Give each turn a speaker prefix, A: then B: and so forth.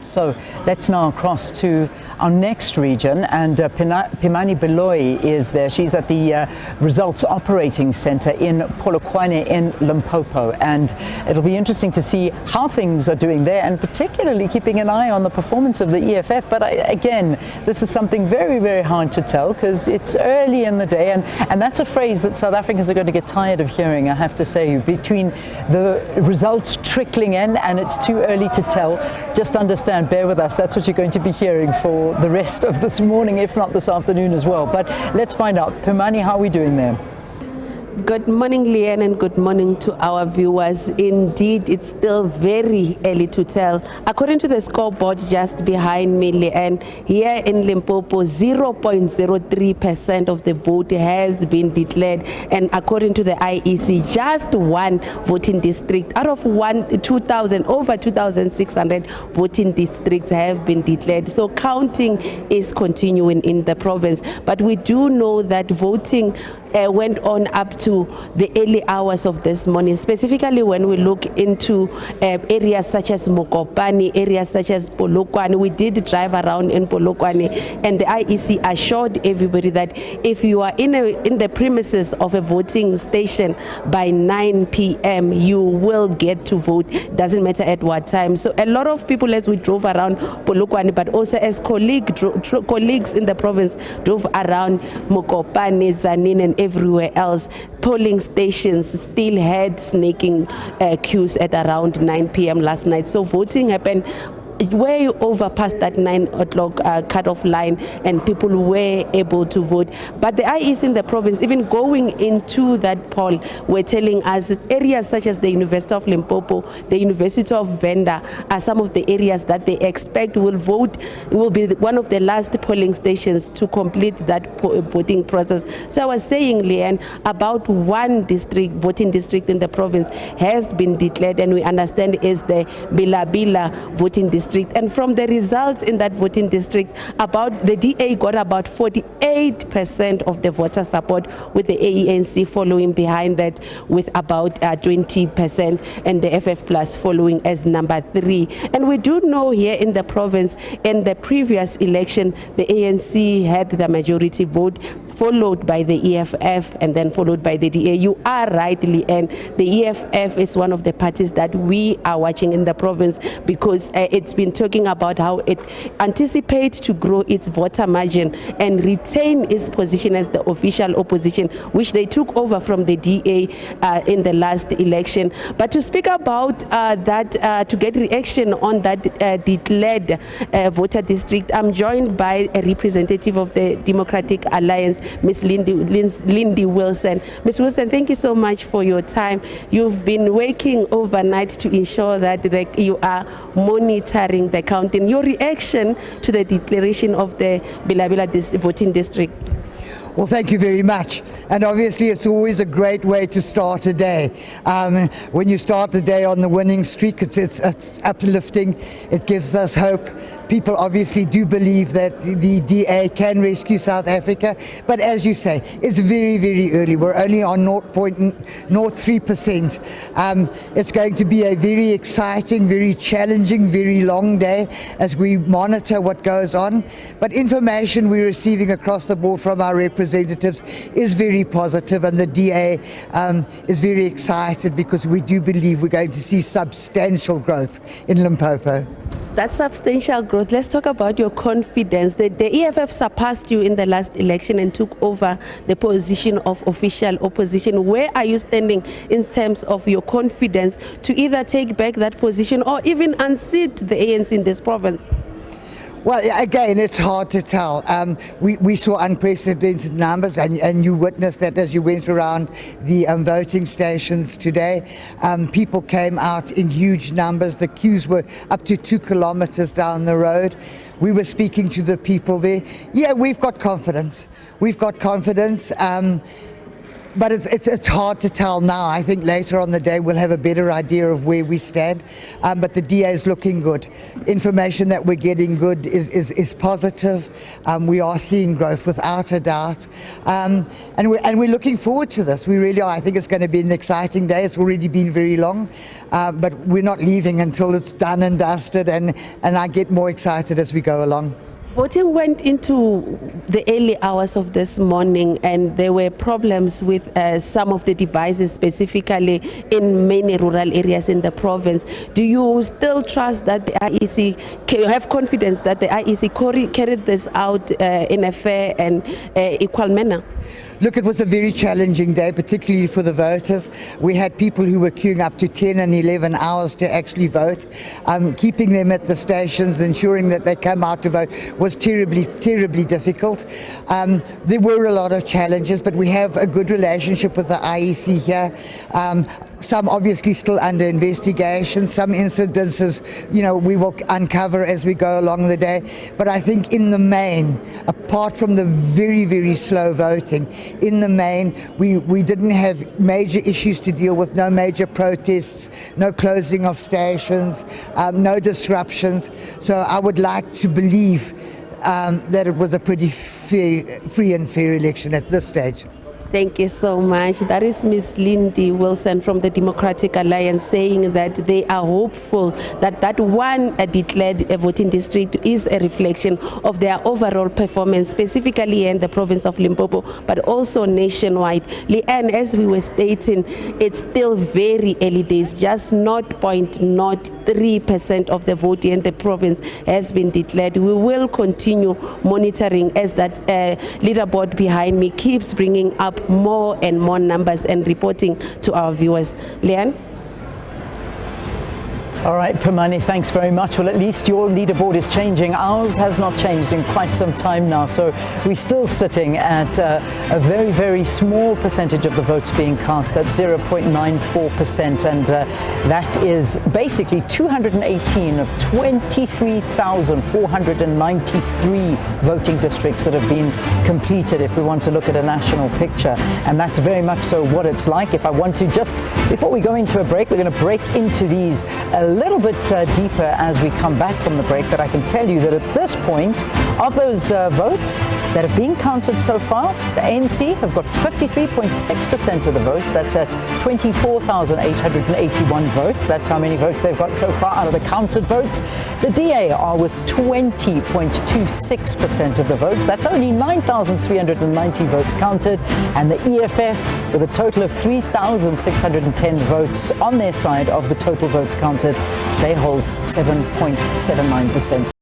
A: So let's now cross to our next region, and Pimani Baloyi is there. She's at the Results Operating Center in Polokwane in Limpopo, and it'll be interesting to see how things are doing there, and particularly keeping an eye on the performance of the EFF. But again, this is something very, very hard to tell because it's early in the day, and that's a phrase that South Africans are going to get tired of hearing, I have to say, between the results trickling in and it's too early to tell. Just understand, bear with us, that's what you're going to be hearing for the rest of this morning, if not this afternoon as well. But let's find out. Pimani, how are we doing there?
B: Good morning, Leanne, and good morning to our viewers. Indeed, it's still very early to tell. According to the scoreboard just behind me, Leanne, here in Limpopo, 0.03% of the vote has been declared. And according to the IEC, just one voting district out of over 2,600 voting districts have been declared. So counting is continuing in the province. But we do know that voting went on up to the early hours of this morning, specifically when we look into areas such as Mokopane, areas such as Polokwane. We did drive around in Polokwane, and the IEC assured everybody that if you are in the premises of a voting station by 9 p.m., you will get to vote. Doesn't matter at what time. So a lot of people, as we drove around Polokwane, but also as colleagues in the province drove around Mokopane, Tzaneen, and everywhere else, polling stations still had snaking queues at around 9 p.m. last night. So voting happened way over past that 9 o'clock cutoff line, and people were able to vote. But the IEC in the province, even going into that poll, were telling us areas such as the University of Limpopo, the University of Venda are some of the areas that they expect will be one of the last polling stations to complete that voting process. So I was saying, Leanne, about one voting district in the province has been declared, and we understand is the Bila voting district. And from the results in that voting district, the DA got about 48% of the voter support, with the ANC following behind that with about 20%, and the FF Plus following as number 3. And we do know here in the province, in the previous election, the ANC had the majority vote, followed by the EFF, and then followed by the DA. You are right, Leanne. The EFF is one of the parties that we are watching in the province, because it's been talking about how it anticipates to grow its voter margin and retain its position as the official opposition, which they took over from the DA in the last election. But to speak about to get reaction on that declared voter district, I'm joined by a representative of the Democratic Alliance, Ms. Lindy Wilson. Ms. Wilson, thank you so much for your time. You've been working overnight to ensure that you are monitoring the counting. Your reaction to the declaration of the Bila voting district?
C: Well, thank you very much. And obviously, it's always a great way to start a day. When you start the day on the winning streak, it's uplifting. It gives us hope. People obviously do believe that the DA can rescue South Africa. But as you say, it's very, very early. We're only on 0.03%. It's going to be a very exciting, very challenging, very long day as we monitor what goes on. But information we're receiving across the board from our representatives is very positive, and the DA is very excited, because we do believe we're going to see substantial growth in Limpopo.
B: That's substantial growth. Let's talk about your confidence. The EFF surpassed you in the last election and took over the position of official opposition. Where are you standing in terms of your confidence to either take back that position or even unseat the ANC in this province?
C: Well, again, it's hard to tell. We saw unprecedented numbers, and you witnessed that as you went around the voting stations today. People came out in huge numbers. The queues were up to 2 kilometers down the road. We were speaking to the people there. Yeah, we've got confidence. We've got confidence. But it's hard to tell now. I think later on the day we'll have a better idea of where we stand. But the DA is looking good. Information that we're getting good is positive. We are seeing growth without a doubt. And we're looking forward to this. We really are. I think it's going to be an exciting day. It's already been very long. But we're not leaving until it's done and dusted. And I get more excited as we go along.
B: Voting went into the early hours of this morning, and there were problems with some of the devices, specifically in many rural areas in the province. Do you still trust that the IEC, can you have confidence that the IEC carried this out in a fair and equal manner?
C: Look, it was a very challenging day, particularly for the voters. We had people who were queuing up to 10 and 11 hours to actually vote. Keeping them at the stations, ensuring that they come out to vote was terribly, terribly difficult. There were a lot of challenges, but we have a good relationship with the IEC here. Some obviously still under investigation. Some incidences, we will uncover as we go along the day. But I think in the main, apart from the very, very slow voting, in the main, we didn't have major issues to deal with, no major protests, no closing of stations, no disruptions. So I would like to believe that it was a pretty free and fair election at this stage.
B: Thank you so much. That is Ms. Lindy Wilson from the Democratic Alliance saying that they are hopeful that that one declared voting district is a reflection of their overall performance, specifically in the province of Limpopo, but also nationwide. Leanne, as we were stating, it's still very early days. Just 0.03% of the vote in the province has been declared. We will continue monitoring as that leaderboard behind me keeps bringing up more and more numbers and reporting to our viewers. Leanne?
A: All right, Pimani, thanks very much. Well, at least your leaderboard is changing. Ours has not changed in quite some time now. So we're still sitting at a very, very small percentage of the votes being cast. That's 0.94%. And that is basically 218 of 23,493 voting districts that have been completed, if we want to look at a national picture. And that's very much so what it's like. If I want to, just before we go into a break, we're going to break into these a little bit deeper as we come back from the break, but I can tell you that at this point, of those votes that have been counted so far, the ANC have got 53.6% of the votes. That's at 24,881 votes. That's how many votes they've got so far out of the counted votes. The DA are with 20.26% of the votes. That's only 9,390 votes counted. And the EFF with a total of 3,610 votes on their side of the total votes counted. They hold 7.79%.